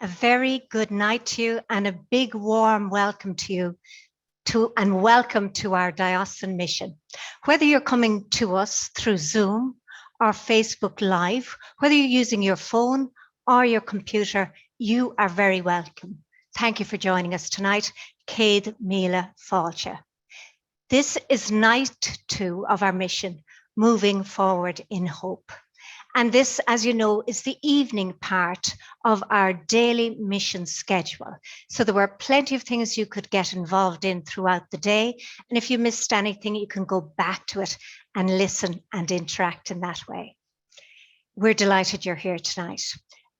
A very good night to you and a big warm welcome to you and welcome to our diocesan mission. Whether you're coming to us through Zoom or Facebook Live, whether you're using your phone or your computer, you are very welcome. Thank you for joining us tonight. Céad Míle Fáilte. This is night 2 of our mission, Moving Forward in Hope. And this, as you know, is the evening part of our daily mission schedule. So there were plenty of things you could get involved in throughout the day. And if you missed anything, you can go back to it and listen and interact in that way. We're delighted you're here tonight.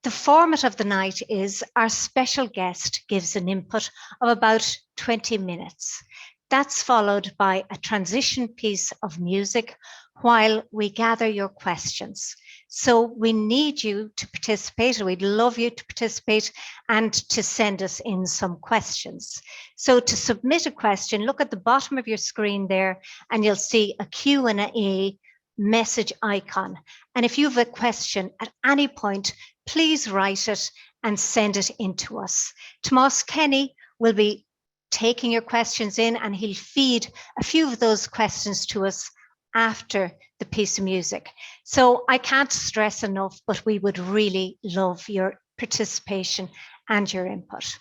The format of the night is our special guest gives an input of about 20 minutes. That's followed by a transition piece of music while we gather your questions. So we need you to participate. We'd love you to participate and to send us in some questions. So to submit a question, look at the bottom of your screen there and you'll see a Q&A message icon. And if you have a question at any point, please write it and send it in to us. Tomás Kenny will be taking your questions in and he'll feed a few of those questions to us after the piece of music. So I can't stress enough, but we would really love your participation and your input.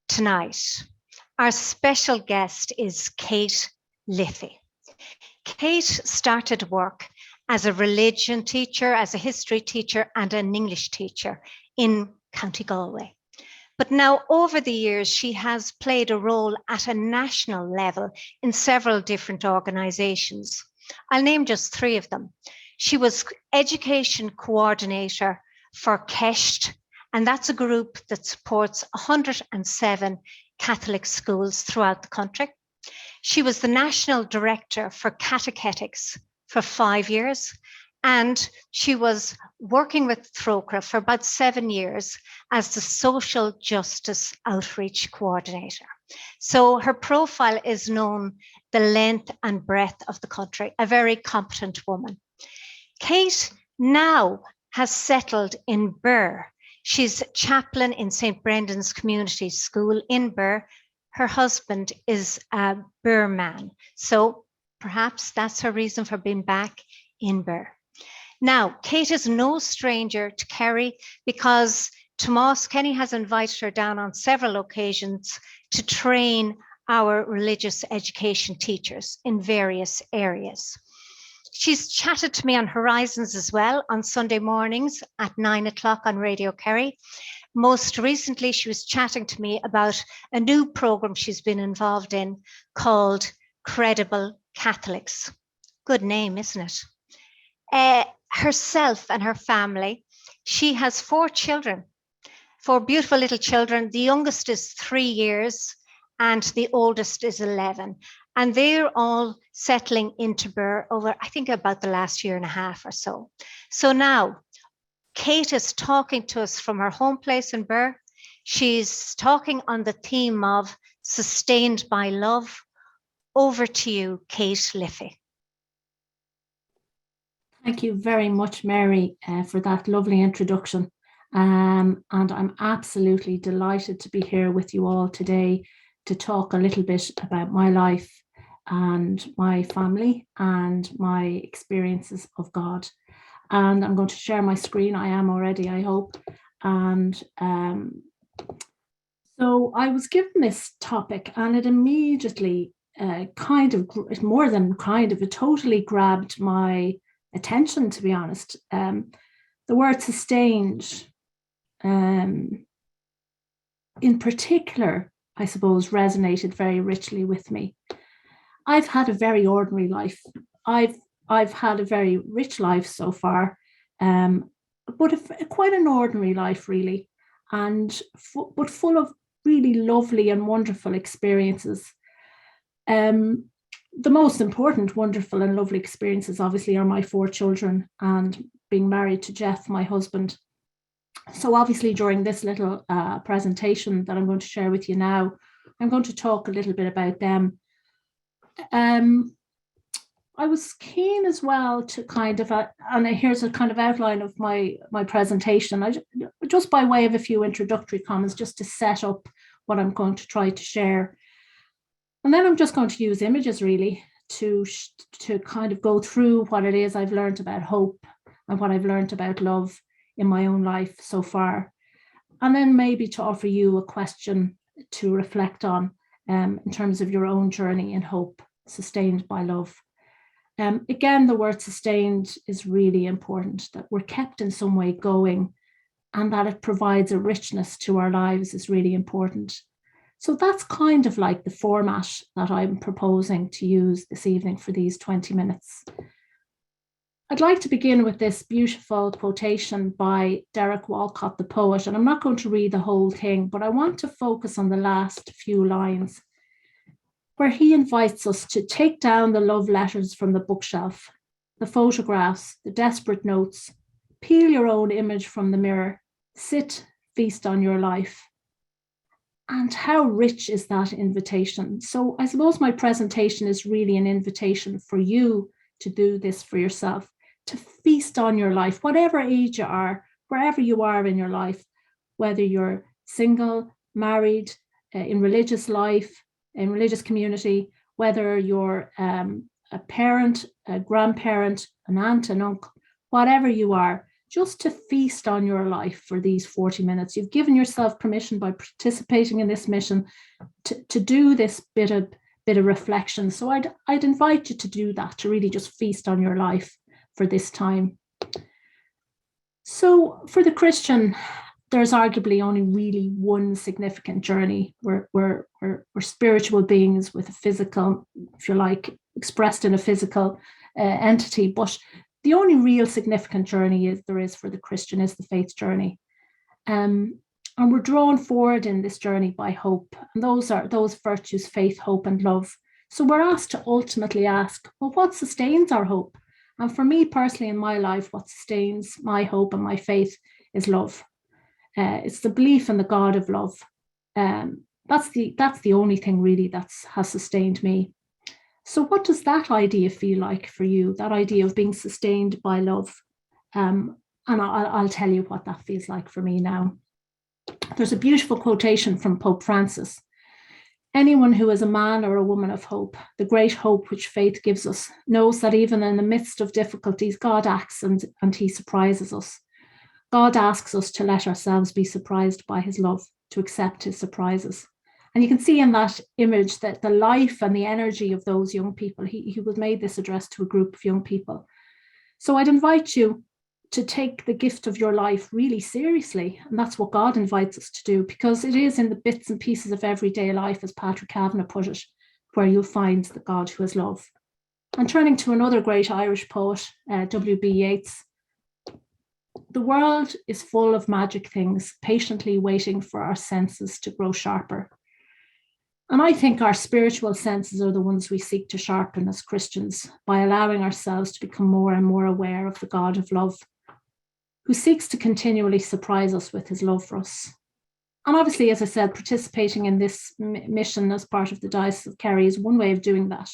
Tonight, our special guest is Kate Liffey. Kate started work as a religion teacher, as a history teacher, and an English teacher in County Galway. But now over the years, she has played a role at a national level in several different organisations. I'll name just 3 of them. She was education coordinator for KEST, and that's a group that supports 107 Catholic schools throughout the country. She was the national director for catechetics for 5 years, and she was working with Trócaire for about 7 years as the social justice outreach coordinator. So her profile is known the length and breadth of the country, a very competent woman. Kate now has settled in Birr. She's chaplain in St. Brendan's Community School in Birr. Her husband is a Birr man. So perhaps that's her reason for being back in Birr. Now, Kate is no stranger to Kerry because Tomás Kenny has invited her down on several occasions to train our religious education teachers in various areas. She's chatted to me on Horizons as well on Sunday mornings at 9 o'clock on Radio Kerry. Most recently, she was chatting to me about a new program she's been involved in called Credible Catholics. Good name, isn't it? Herself and her family, she has 4 children, 4 beautiful little children. The youngest is 3 years and the oldest is 11. And they're all settling into Birr over, I think, about the last year and a half or so. So now, Kate is talking to us from her home place in Birr. She's talking on the theme of Sustained by Love. Over to you, Kate Liffey. Thank you very much, Mary, for that lovely introduction. And I'm absolutely delighted to be here with you all today to talk a little bit about my life and my family and my experiences of God. And I'm going to share my screen. I am already, I hope. And so I was given this topic and it immediately it totally grabbed my attention, to be honest. The word sustained, in particular, I suppose, resonated very richly with me. I've had a very ordinary life. I've had a very rich life so far, but quite an ordinary life, really, but full of really lovely and wonderful experiences. The most important, wonderful and lovely experiences, obviously, are my 4 children and being married to Jeff, my husband. So obviously, during this little presentation that I'm going to share with you now, I'm going to talk a little bit about them. I was keen as well to kind of, and here's a kind of outline of my presentation. I just by way of a few introductory comments, just to set up what I'm going to try to share. And then I'm just going to use images really to kind of go through what it is I've learned about hope and what I've learned about love in my own life so far. And then maybe to offer you a question to reflect on in terms of your own journey in hope, sustained by love. Again, the word sustained is really important, that we're kept in some way going, and that it provides a richness to our lives is really important. So that's kind of like the format that I'm proposing to use this evening for these 20 minutes. I'd like to begin with this beautiful quotation by Derek Walcott, the poet, and I'm not going to read the whole thing, but I want to focus on the last few lines, where he invites us to take down the love letters from the bookshelf, the photographs, the desperate notes, peel your own image from the mirror, sit, feast on your life. And how rich is that invitation? So I suppose my presentation is really an invitation for you to do this for yourself, to feast on your life, whatever age you are, wherever you are in your life, whether you're single, married, in religious life, in religious community, whether you're a parent, a grandparent, an aunt, an uncle, whatever you are, just to feast on your life for these 40 minutes. You've given yourself permission by participating in this mission to do this bit of reflection. So I'd invite you to do that, to really just feast on your life for this time. So for the Christian, there's arguably only really one significant journey. We're spiritual beings with a physical, if you like, expressed in a physical entity, but the only real significant journey there is for the Christian is the faith journey. And we're drawn forward in this journey by hope. And those are those virtues, faith, hope, and love. So we're asked to ultimately ask, well, what sustains our hope? And for me personally in my life, what sustains my hope and my faith is love. It's the belief in the God of love. That's the only thing really that has sustained me. So what does that idea feel like for you, that idea of being sustained by love? And I'll tell you what that feels like for me now. There's a beautiful quotation from Pope Francis. Anyone who is a man or a woman of hope, the great hope which faith gives us, knows that even in the midst of difficulties, God acts and he surprises us. God asks us to let ourselves be surprised by his love, to accept his surprises. And you can see in that image that the life and the energy of those young people, he made this address to a group of young people. So I'd invite you to take the gift of your life really seriously. And that's what God invites us to do, because it is in the bits and pieces of everyday life, as Patrick Kavanagh put it, where you'll find the God who is love. And turning to another great Irish poet, W.B. Yeats, the world is full of magic things, patiently waiting for our senses to grow sharper. And I think our spiritual senses are the ones we seek to sharpen as Christians by allowing ourselves to become more and more aware of the God of love, who seeks to continually surprise us with his love for us. And obviously, as I said, participating in this mission as part of the Diocese of Kerry is one way of doing that.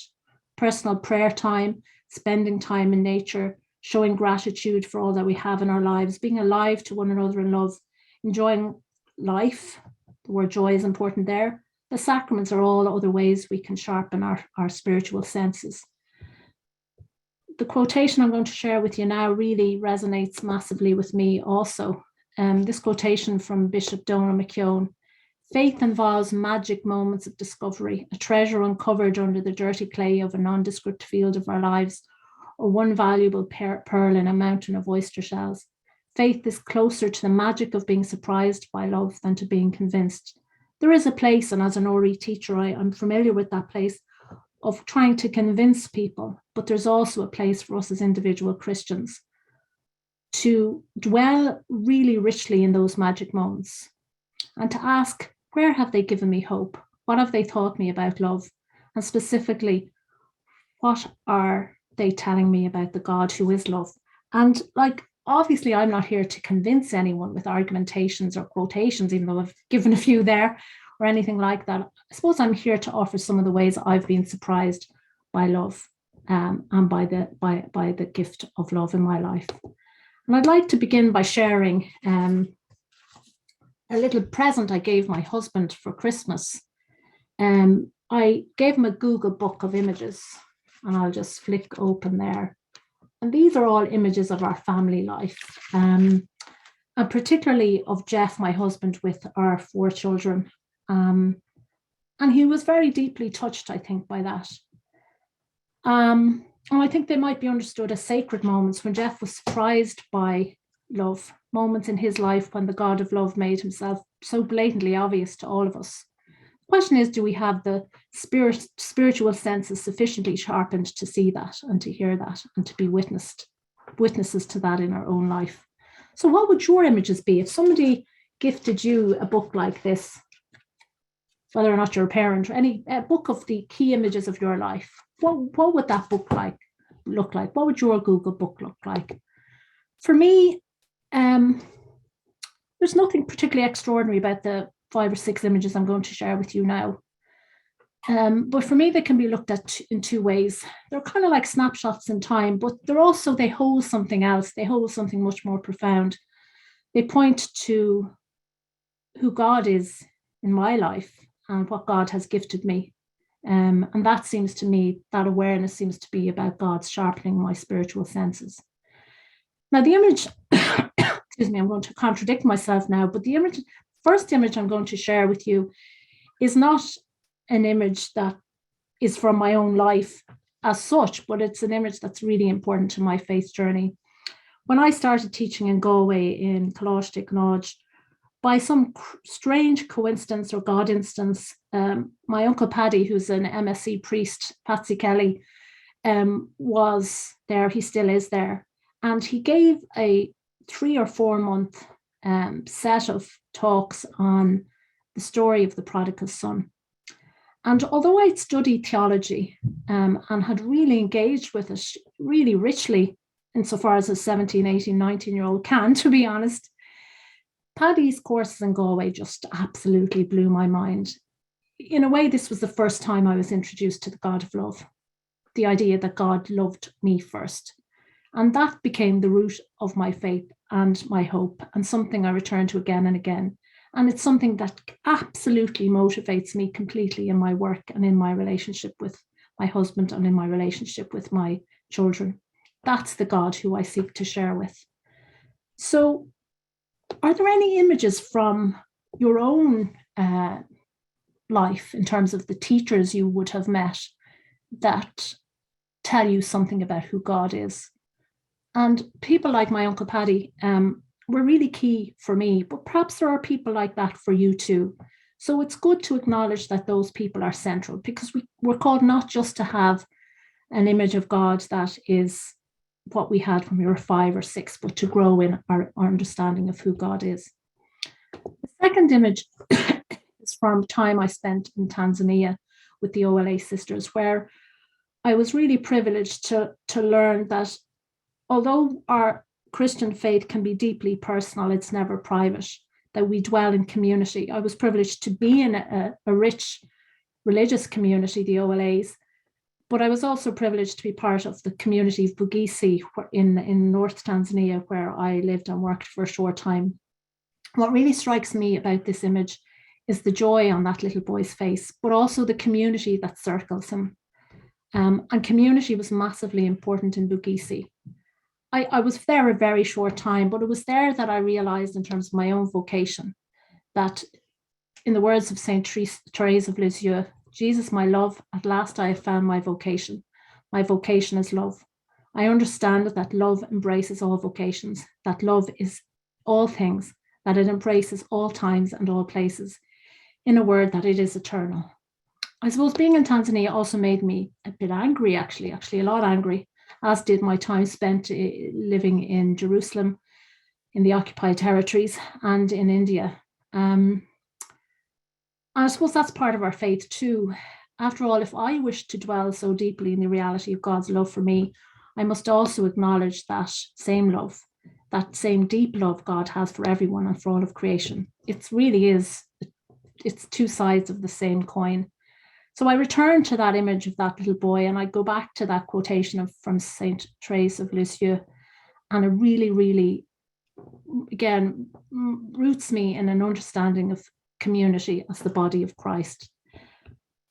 Personal prayer time, spending time in nature, showing gratitude for all that we have in our lives, being alive to one another in love, enjoying life. The word joy is important there. The sacraments are all other ways we can sharpen our spiritual senses. The quotation I'm going to share with you now really resonates massively with me also. This quotation from Bishop Donal McKeown: faith involves magic moments of discovery, a treasure uncovered under the dirty clay of a nondescript field of our lives, or one valuable pearl in a mountain of oyster shells. Faith is closer to the magic of being surprised by love than to being convinced. There is a place, and as an ORE teacher, I'm familiar with that place of trying to convince people, but there's also a place for us as individual Christians to dwell really richly in those magic moments and to ask, where have they given me hope? What have they taught me about love? And specifically, what are they telling me about the God who is love? And obviously, I'm not here to convince anyone with argumentations or quotations, even though I've given a few there or anything like that. I suppose I'm here to offer some of the ways I've been surprised by love and by the gift of love in my life. And I'd like to begin by sharing little present I gave my husband for Christmas. I gave him a Google book of images, and I'll just flick open there. And these are all images of our family life, and particularly of Jeff, my husband, with our 4 children. And he was very deeply touched, I think, by that. And I think they might be understood as sacred moments when Jeff was surprised by love, moments in his life when the God of love made himself so blatantly obvious to all of us. The question is, do we have the spiritual senses sufficiently sharpened to see that and to hear that and to be witnesses to that in our own life? So what would your images be if somebody gifted you a book like this, whether or not you're a parent, or a book of the key images of your life? What would that book look like? What would your Google book look like? For me, there's nothing particularly extraordinary about the 5 or 6 images I'm going to share with you now. But for me, they can be looked at in 2 ways. They're kind of like snapshots in time, but they hold something else. They hold something much more profound. They point to who God is in my life and what God has gifted me. And that seems to me, that awareness seems to be about God's sharpening my spiritual senses. Now, the image, excuse me, I'm going to contradict myself now, but the first image I'm going to share with you is not an image that is from my own life as such, but it's an image that's really important to my faith journey. When I started teaching in Galway in Coláiste Cnáid, by some strange coincidence or God instance, my uncle Paddy, who's an MSc priest, Patsy Kelly, was there. He still is there. And he gave a 3 or 4 month set of talks on the story of the prodigal son. And although I'd studied theology and had really engaged with it really richly, insofar as a 17, 18, 19-year-old can, to be honest, Paddy's courses in Galway just absolutely blew my mind. In a way, this was the first time I was introduced to the God of love, the idea that God loved me first. And that became the root of my faith and my hope, and something I return to again and again. And it's something that absolutely motivates me completely in my work and in my relationship with my husband and in my relationship with my children. That's the God who I seek to share with. So, are there any images from your own life in terms of the teachers you would have met that tell you something about who God is? And people like my Uncle Paddy were really key for me, but perhaps there are people like that for you too. So it's good to acknowledge that those people are central, because we're called not just to have an image of God that is what we had when we were 5 or 6, but to grow in our understanding of who God is. The second image is from time I spent in Tanzania with the OLA sisters, where I was really privileged to learn that although our Christian faith can be deeply personal, it's never private, that we dwell in community. I was privileged to be in a rich religious community, the OLAs, but I was also privileged to be part of the community of Bugisi in North Tanzania, where I lived and worked for a short time. What really strikes me about this image is the joy on that little boy's face, but also the community that circles him. And community was massively important in Bugisi. I was there a very short time, but it was there that I realized, in terms of my own vocation, that in the words of Saint Therese of Lisieux, Jesus, my love, at last I have found my vocation. My vocation is love. I understand that love embraces all vocations, that love is all things, that it embraces all times and all places. In a word, that it is eternal. I suppose being in Tanzania also made me a bit angry, actually a lot angry, as did my time spent living in Jerusalem, in the occupied territories, and in India. And I suppose that's part of our faith too. After all, if I wish to dwell so deeply in the reality of God's love for me, I must also acknowledge that same love, that same deep love God has for everyone and for all of creation. It really is, it's 2 sides of the same coin. So I return to that image of that little boy, and I go back to that quotation from Saint Therese of Lisieux, and it really, really again, roots me in an understanding of community as the body of Christ.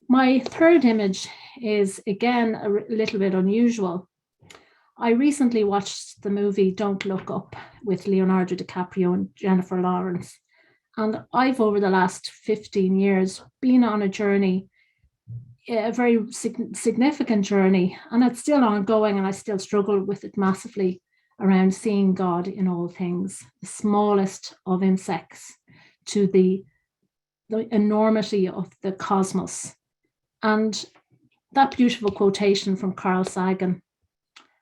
My third image is, again, a little bit unusual. I recently watched the movie Don't Look Up with Leonardo DiCaprio and Jennifer Lawrence. And I've, over the last 15 years, been on a journey, a very significant journey, and it's still ongoing, and I still struggle with it massively, around seeing God in all things, the smallest of insects to the enormity of the cosmos. And that beautiful quotation from Carl Sagan,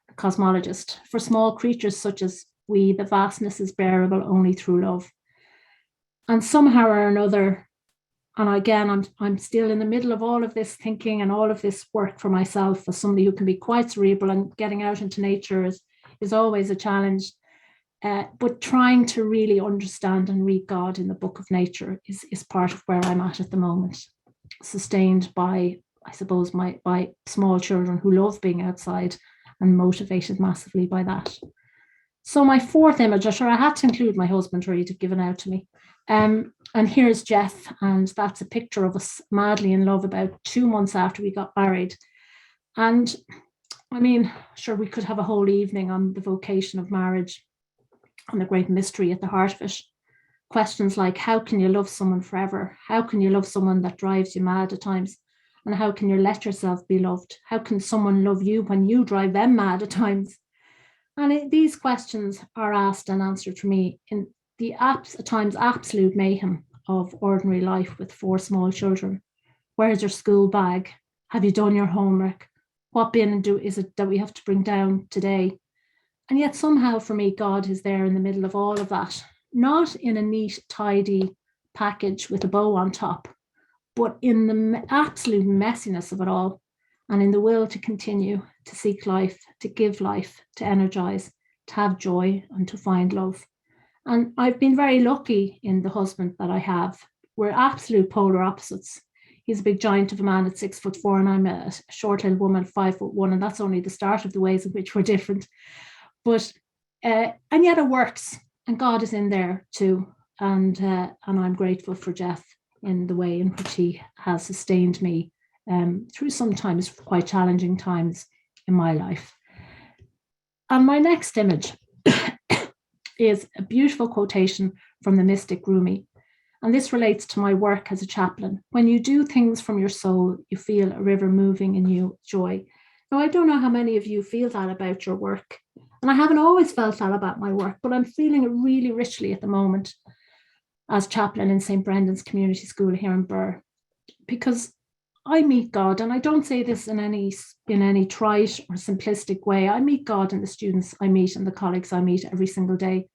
the cosmologist: "For small creatures such as we, the vastness is bearable only through love." And somehow or another, and again, I'm still in the middle of all of this thinking and all of this work for myself as somebody who can be quite cerebral, and getting out into nature is always a challenge. But trying to really understand and read God in the book of nature is part of where I'm at the moment, sustained by, I suppose, by small children who love being outside and motivated massively by that. So my fourth image, I'm sure I had to include my husband or he'd have given out to me. And here's Jeff, and that's a picture of us madly in love about 2 months after we got married. And I mean, sure, we could have a whole evening on the vocation of marriage and the great mystery at the heart of it. Questions like, how can you love someone forever? How can you love someone that drives you mad at times? And how can you let yourself be loved? How can someone love you when you drive them mad at times? And these questions are asked and answered for me in the at times absolute mayhem of ordinary life with 4 small children. Where's your school bag? Have you done your homework? What bin is it that we have to bring down today? And yet somehow for me, God is there in the middle of all of that, not in a neat, tidy package with a bow on top, but in the absolute messiness of it all, and in the will to continue, to seek life, to give life, to energize, to have joy, and to find love. And I've been very lucky in the husband that I have. We're absolute polar opposites. He's a big giant of a man at 6'4", and I'm a short little woman, 5'1", and that's only the start of the ways in which we're different. But and yet it works, and God is in there too. And I'm grateful for Jeff in the way in which he has sustained me through sometimes quite challenging times in my life. And my next image is a beautiful quotation from the mystic Rumi. And this relates to my work as a chaplain. When you do things from your soul, you feel a river moving in you, joy. Now, I don't know how many of you feel that about your work. And I haven't always felt that about my work, but I'm feeling it really richly at the moment as chaplain in St. Brendan's Community School here in Birr, because I meet God, and I don't say this in any trite or simplistic way. I meet God in the students I meet and the colleagues I meet every single day.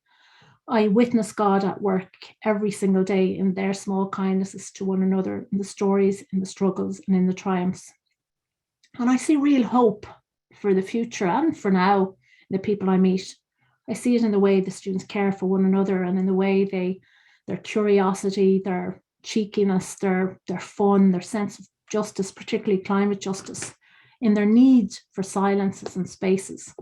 I witness God at work every single day in their small kindnesses to one another, in the stories, in the struggles, and in the triumphs. And I see real hope for the future and for now, the people I meet. I see it in the way the students care for one another, and in the way their curiosity, their cheekiness, their fun, their sense of justice, particularly climate justice, in their need for silences and spaces.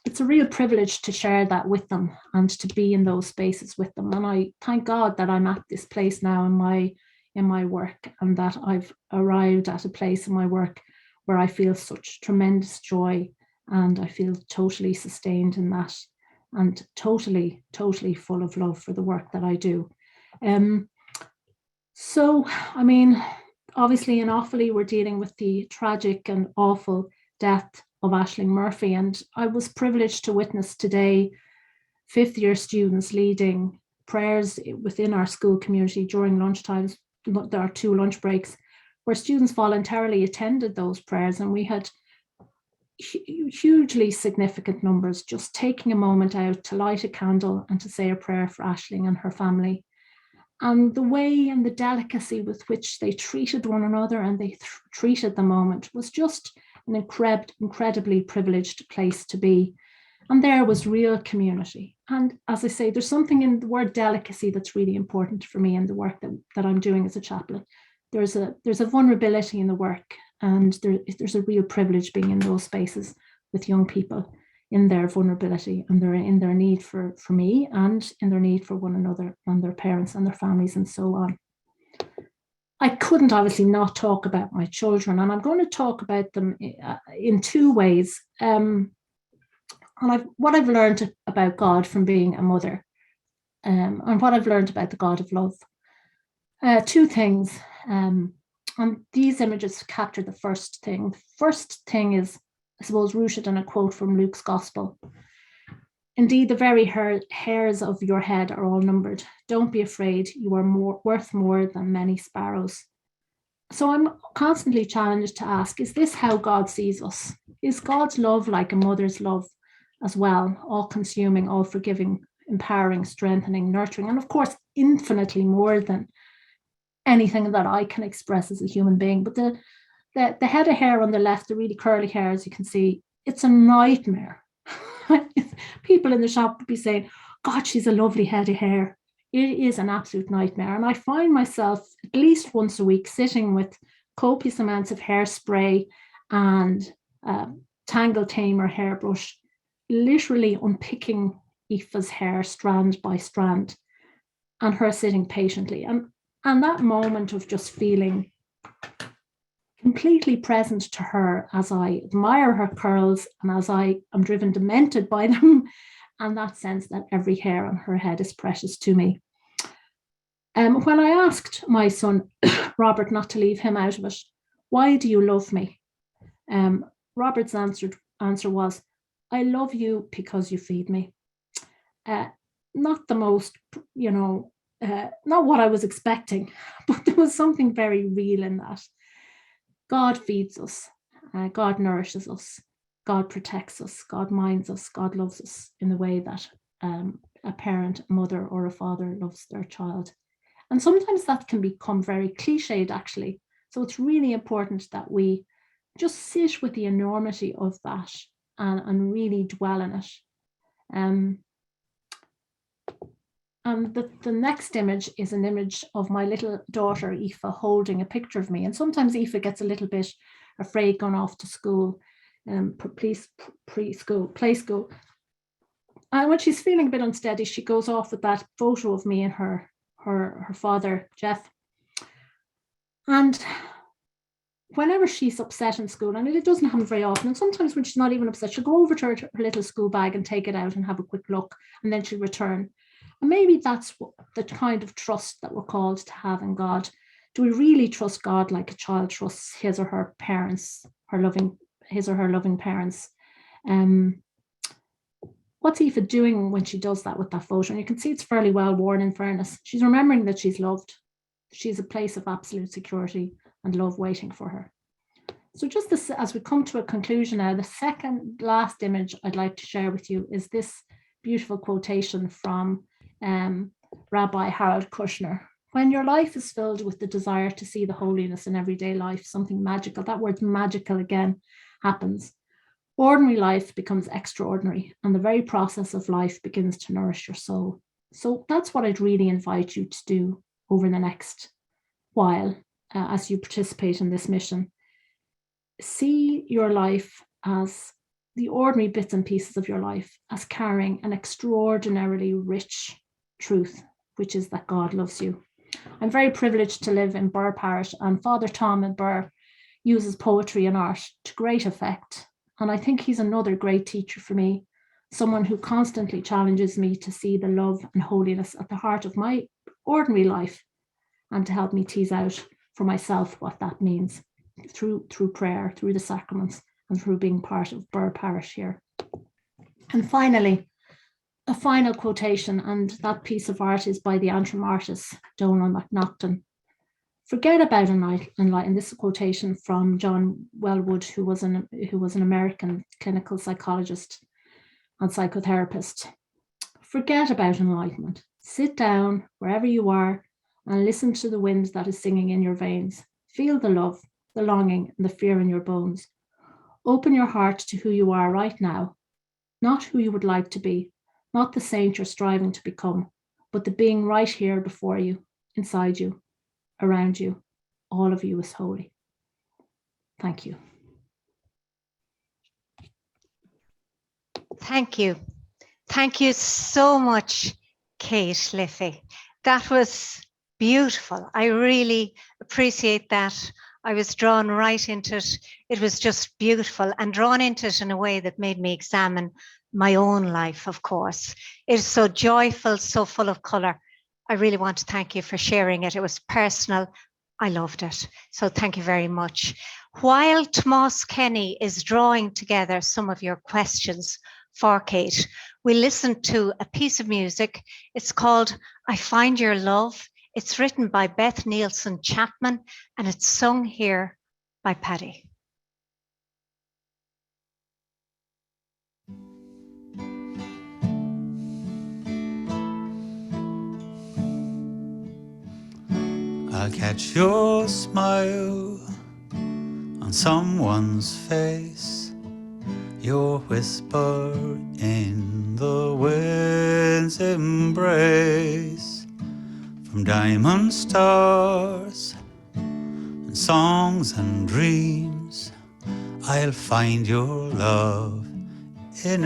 It's a real privilege to share that with them and to be in those spaces with them. And I thank God that I'm at this place now in my work, and that I've arrived at a place in my work where I feel such tremendous joy, and I feel totally sustained in that, and totally, totally full of love for the work that I do. So, I mean, obviously in Offaly, we're dealing with the tragic and awful death of Aisling Murphy. And I was privileged to witness today 5th year students leading prayers within our school community during lunchtimes. There are 2 lunch breaks where students voluntarily attended those prayers. And we had hugely significant numbers just taking a moment out to light a candle and to say a prayer for Aisling and her family. And the way and the delicacy with which they treated one another and they treated the moment was just an incredibly privileged place to be. And there was real community. And as I say, there's something in the word delicacy that's really important for me in the work that I'm doing as a chaplain. There's a vulnerability in the work, and there's a real privilege being in those spaces with young people in their vulnerability and in their need for me and in their need for one another and their parents and their families and so on. I couldn't obviously not talk about my children, and I'm going to talk about them in two ways. And what I've learned about God from being a mother, and what I've learned about the God of love. Two things, and these images capture the first thing. The first thing is, I suppose, rooted in a quote from Luke's Gospel. Indeed, the very hairs of your head are all numbered. Don't be afraid. You are worth more than many sparrows. So I'm constantly challenged to ask, is this how God sees us? Is God's love like a mother's love as well, all-consuming, all-forgiving, empowering, strengthening, nurturing, and of course, infinitely more than anything that I can express as a human being? But the head of hair on the left, the really curly hair, as you can see, it's a nightmare. People in the shop would be saying, God, she's a lovely head of hair. It is an absolute nightmare. And I find myself at least once a week sitting with copious amounts of hairspray and Tangle Tamer hairbrush, literally unpicking Aoife's hair strand by strand, and her sitting patiently. And that moment of just feeling completely present to her as I admire her curls and as I am driven demented by them, and that sense that every hair on her head is precious to me. When I asked my son, Robert, not to leave him out of it, why do you love me? Robert's answer was, I love you because you feed me. Not the most, not what I was expecting, but there was something very real in that. God feeds us, God nourishes us, God protects us, God minds us, God loves us in the way that a parent, a mother, or a father loves their child. And sometimes that can become very cliched, actually. So it's really important that we just sit with the enormity of that and really dwell in it. And the next image is an image of my little daughter, Aoife, holding a picture of me. And sometimes Aoife gets a little bit afraid going off to school, play school. And when she's feeling a bit unsteady, she goes off with that photo of me and her father, Jeff. And whenever she's upset in school, and it doesn't happen very often, and sometimes when she's not even upset, she'll go over to her little school bag and take it out and have a quick look, and then she'll return. And maybe that's the kind of trust that we're called to have in God. Do we really trust God like a child trusts his or her parents, his or her loving parents? What's Aoife doing when she does that with that photo? And you can see it's fairly well worn, in fairness. She's remembering that she's loved. She's a place of absolute security and love waiting for her. So just this, as we come to a conclusion now, the second last image I'd like to share with you is this beautiful quotation from Rabbi Harold Kushner. When your life is filled with the desire to see the holiness in everyday life, something magical, that word magical again, happens. Ordinary life becomes extraordinary, and the very process of life begins to nourish your soul. So that's what I'd really invite you to do over the next while as you participate in this mission. See your life as the ordinary bits and pieces of your life as carrying an extraordinarily rich truth, which is that God loves you. I'm very privileged to live in Birr Parish, and Father Tom in Birr uses poetry and art to great effect. And I think he's another great teacher for me, someone who constantly challenges me to see the love and holiness at the heart of my ordinary life, and to help me tease out for myself what that means through prayer, through the sacraments, and through being part of Birr Parish here. And finally, a final quotation, and that piece of art is by the Antrim artist, Donal McNaughton. Forget about enlightenment. This is a quotation from John Wellwood, who was an American clinical psychologist and psychotherapist. Forget about enlightenment. Sit down wherever you are and listen to the wind that is singing in your veins. Feel the love, the longing, and the fear in your bones. Open your heart to who you are right now, not who you would like to be, not the saint you're striving to become, but the being right here before you, inside you, around you. All of you is holy. Thank you. Thank you. Thank you so much, Kate Liffey. That was beautiful. I really appreciate that. I was drawn right into it. It was just beautiful and drawn into it in a way that made me examine my own life, of course. It is so joyful, so full of colour. I really want to thank you for sharing it. It was personal. I loved it. So thank you very much. While Tomás Kenny is drawing together some of your questions for Kate, we listened to a piece of music. It's called I Find Your Love. It's written by Beth Nielsen Chapman and it's sung here by Paddy. I'll catch your smile on someone's face, your whisper in the wind's embrace. From diamond stars and songs and dreams, I'll find your love in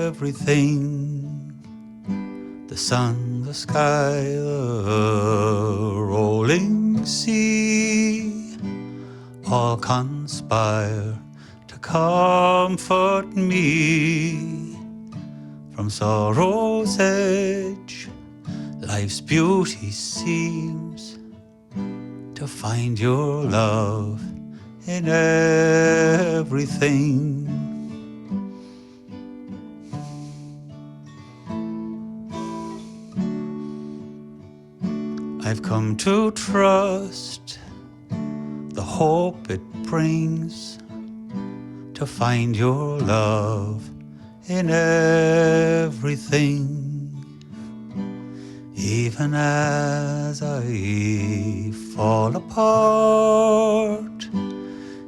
everything. The sun, the sky, the rolling sea, all conspire to comfort me. From sorrow's edge, life's beauty seems to find your love in everything. I've come to trust the hope it brings to find your love in everything. Even as I fall apart,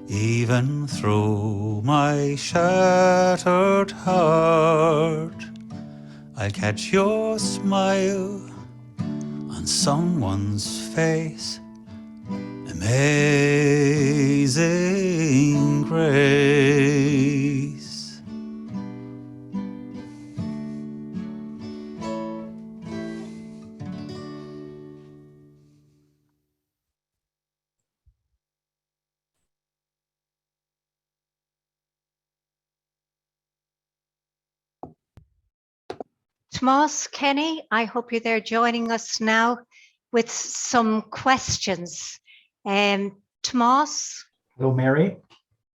even through my shattered heart, I'll catch your smile on someone's face. Amazing grace. Tomás Kenny, I hope you're there joining us now with some questions. Tomás. Hello, Mary.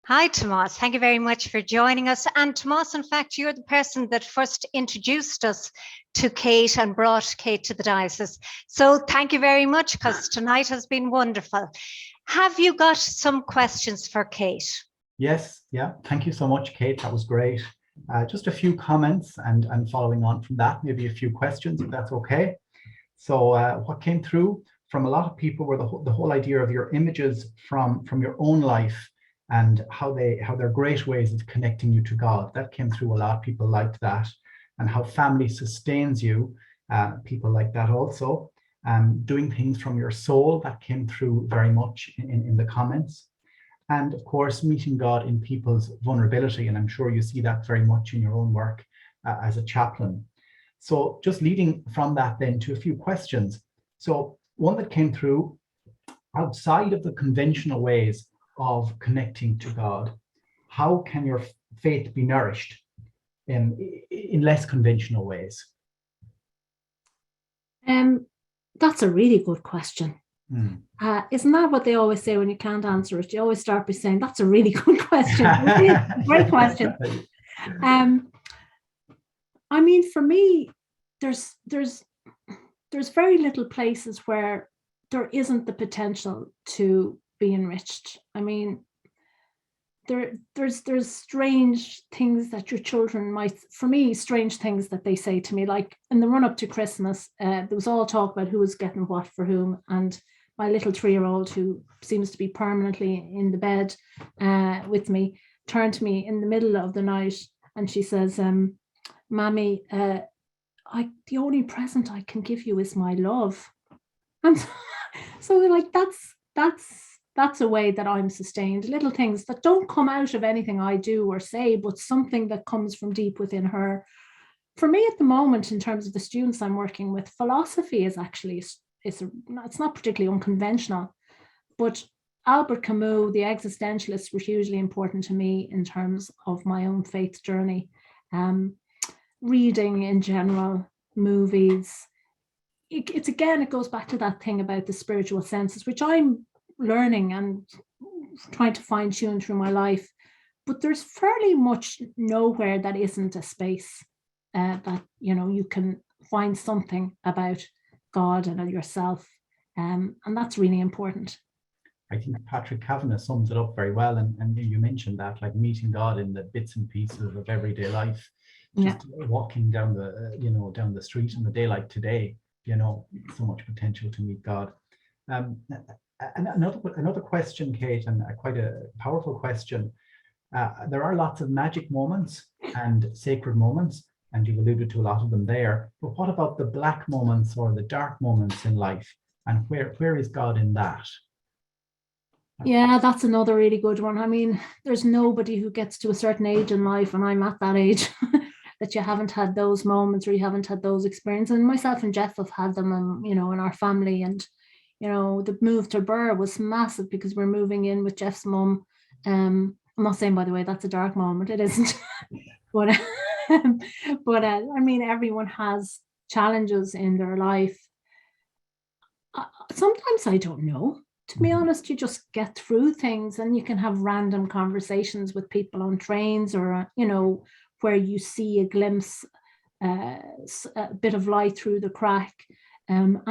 Hi, Tomás. Thank you very much for joining us. And Tomás, in fact, you're the person that first introduced us to Kate and brought Kate to the diocese. So thank you very much, because tonight has been wonderful. Have you got some questions for Kate? Yes, yeah. Thank you so much, Kate. That was great. Just a few comments and following on from that, maybe a few questions, if that's okay. So what came through from a lot of people were the whole idea of your images from your own life and how they're great ways of connecting you to God. That came through a lot. People liked that. And how family sustains you. People like that also. Doing things from your soul, that came through very much in the comments. And of course, meeting God in people's vulnerability. And I'm sure you see that very much in your own work as a chaplain. So just leading from that then to a few questions. So one that came through, outside of the conventional ways of connecting to God, how can your faith be nourished in less conventional ways? That's a really good question. Isn't that what they always say when you can't answer it? You always start by saying, that's a really good question. Great question. I mean, for me, there's very little places where there isn't the potential to be enriched. I mean, there's strange things that your children might, for me, strange things that they say to me, like in the run up to Christmas, there was all talk about who was getting what for whom, and my little 3-year-old, who seems to be permanently in the bed with me, turned to me in the middle of the night and she says, Mommy, the only present I can give you is my love. And so like that's that's a way that I'm sustained. Little things that don't come out of anything I do or say, but something that comes from deep within her. For me at the moment, in terms of the students I'm working with, philosophy is actually, it's not particularly unconventional, but Albert Camus, the existentialists, were hugely important to me in terms of my own faith journey. Reading in general, movies. It goes back to that thing about the spiritual senses, which I'm learning and trying to fine tune through my life. But there's fairly much nowhere that isn't a space that, you know, you can find something about God and yourself. And that's really important. I think Patrick Kavanagh sums it up very well. And you mentioned that, like meeting God in the bits and pieces of everyday life, just walking down the street in the daylight today, you know, so much potential to meet God. And another question, Kate, and quite a powerful question. There are lots of magic moments and sacred moments, and you've alluded to a lot of them there. But what about the black moments or the dark moments in life? And where is God in that? Yeah, that's another really good one. I mean, there's nobody who gets to a certain age in life, and I'm at that age, that you haven't had those moments or you haven't had those experiences. And myself and Jeff have had them, you know, in our family. And, you know, the move to Burr was massive because we're moving in with Jeff's mum. I'm not saying, by the way, that's a dark moment. It isn't. but I mean, everyone has challenges in their life. Sometimes I don't know. To be honest, you just get through things, and you can have random conversations with people on trains, or, you know, where you see a glimpse, a bit of light through the crack. And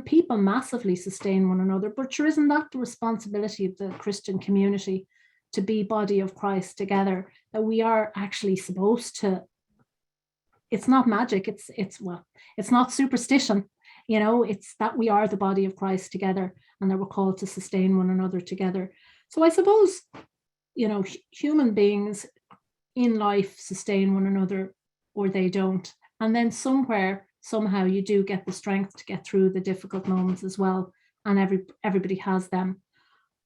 people massively sustain one another. But sure, isn't that the responsibility of the Christian community, to be body of Christ together, that we are actually supposed to? It's not magic. It's not superstition. You know, it's that we are the body of Christ together, and that we're called to sustain one another together. So I suppose, you know, human beings in life sustain one another, or they don't. And then somehow you do get the strength to get through the difficult moments as well. And everybody has them.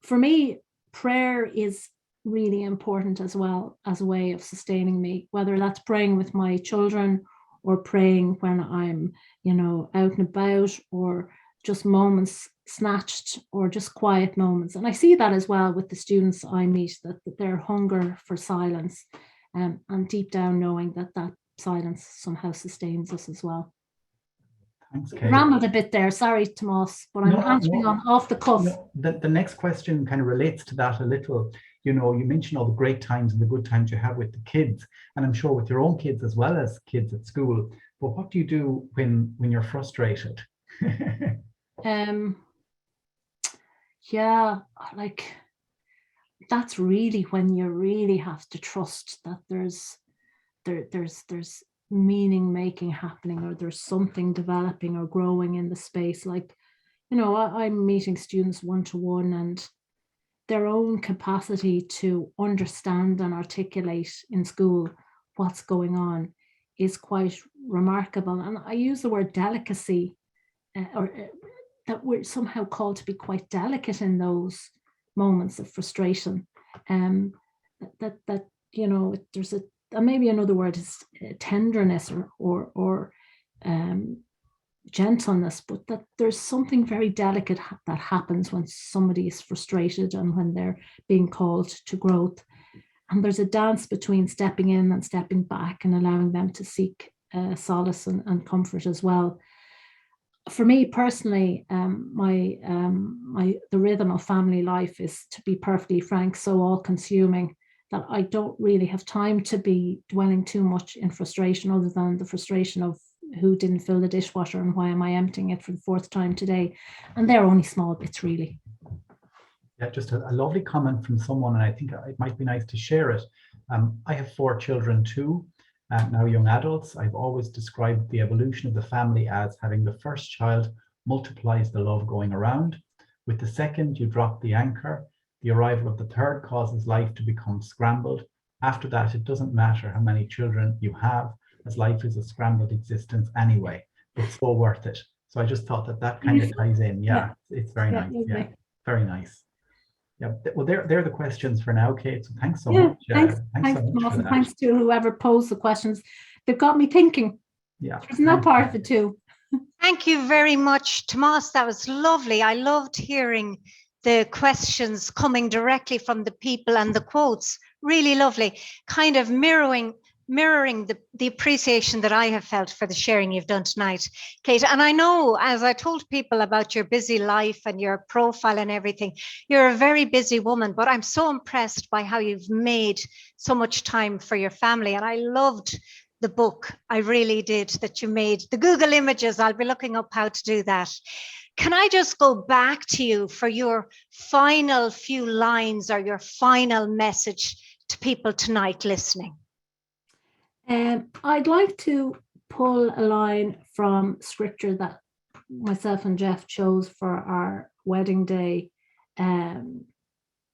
For me, prayer is really important as well, as a way of sustaining me, whether that's praying with my children, or praying when I'm, you know, out and about, or just moments snatched, or just quiet moments. And I see that as well with the students I meet, that their hunger for silence, and deep down knowing that silence somehow sustains us as well. Thanks, Kate. Rambled a bit there, sorry, Tomas, but I'm answering on off the cuff. No, the next question kind of relates to that a little. You know, you mentioned all the great times and the good times you have with the kids, and I'm sure with your own kids as well as kids at school. But what do you do when you're frustrated? Yeah, like, that's really when you really have to trust that there's meaning making happening, or there's something developing or growing in the space. Like, you know, I'm meeting students one-to-one, and their own capacity to understand and articulate in school what's going on is quite remarkable. And I use the word delicacy, that we're somehow called to be quite delicate in those moments of frustration. That you know, there's maybe another word is tenderness, or gentleness, but that there's something very delicate that happens when somebody is frustrated and when they're being called to growth. And there's a dance between stepping in and stepping back, and allowing them to seek solace and comfort as well. For me personally, the rhythm of family life is, to be perfectly frank, so all-consuming that I don't really have time to be dwelling too much in frustration, other than the frustration of who didn't fill the dishwasher and why am I emptying it for the fourth time today. And they're only small bits, really. Yeah, just a lovely comment from someone, and I think it might be nice to share it. I have 4 children too, now young adults. I've always described the evolution of the family as having the first child multiplies the love going around. With the second, you drop the anchor. The arrival of the third causes life to become scrambled. After that, it doesn't matter how many children you have, as life is a scrambled existence anyway. It's so worth it. So I just thought that kind of ties in. Yeah, it's very nice. Yeah, very nice. Yeah. Well, they're the questions for now, Kate. So thanks so Yeah, much. thanks So much Tomas, for and that. thanks to whoever posed the questions. They've got me thinking. Yeah. There's no Thanks. part of it too. Thank you very much, Tomas. That was lovely. I loved hearing the questions coming directly from the people and the quotes. Really lovely. Kind of mirroring the appreciation that I have felt for the sharing you've done tonight, Kate. And I know, as I told people about your busy life and your profile and everything, you're a very busy woman, but I'm so impressed by how you've made so much time for your family. And I loved the book. I really did, that you made the Google images. I'll be looking up how to do that. Can I just go back to you for your final few lines or your final message to people tonight listening? I'd like to pull a line from scripture that myself and Jeff chose for our wedding day and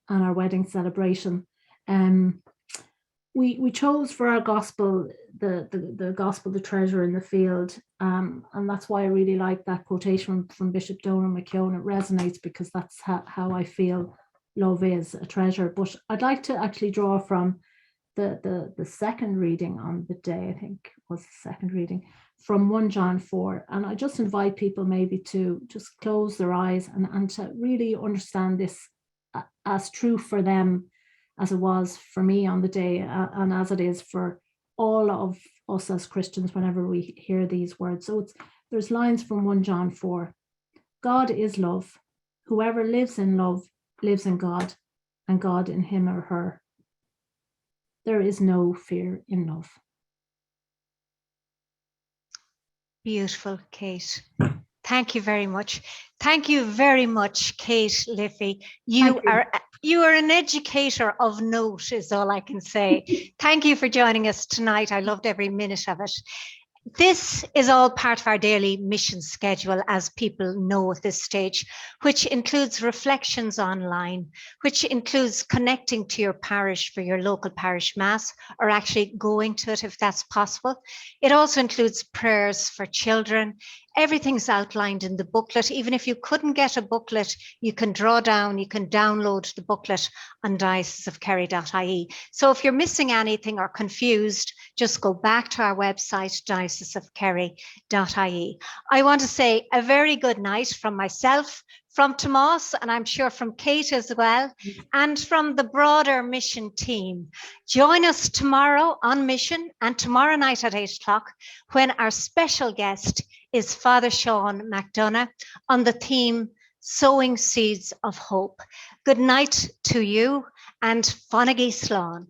our wedding celebration. We chose for our gospel the gospel, the treasure in the field, and that's why I really like that quotation from Bishop Donal McKeown. It resonates because that's how I feel love is, a treasure. But I'd like to actually draw from the second reading on the day, I think was the second reading, from 1 John 4. And I just invite people maybe to just close their eyes and to really understand this as true for them as it was for me on the day, and as it is for all of us as Christians whenever we hear these words. So there's lines from 1 John 4. God is love. Whoever lives in love lives in God, and God in him or her. There is no fear in love. Beautiful, Kate. Thank you very much. Thank you very much, Kate Liffey. You are an educator of note, is all I can say. Thank you for joining us tonight. I loved every minute of it. This is all part of our daily mission schedule, as people know at this stage, which includes reflections online, which includes connecting to your parish for your local parish mass, or actually going to it if that's possible. It also includes prayers for children. Everything's outlined in the booklet. Even if you couldn't get a booklet, you can draw down, you can download the booklet on dioceseofkerry.ie. So if you're missing anything or confused, just go back to our website, dioceseofkerry.ie. I want to say a very good night from myself, from Tomas, and I'm sure from Kate as well, and from the broader mission team. Join us tomorrow on Mission, and tomorrow night at 8 o'clock, when our special guest is Father Sean McDonough on the theme Sowing Seeds of Hope. Good night to you, and Fánaigí Slán.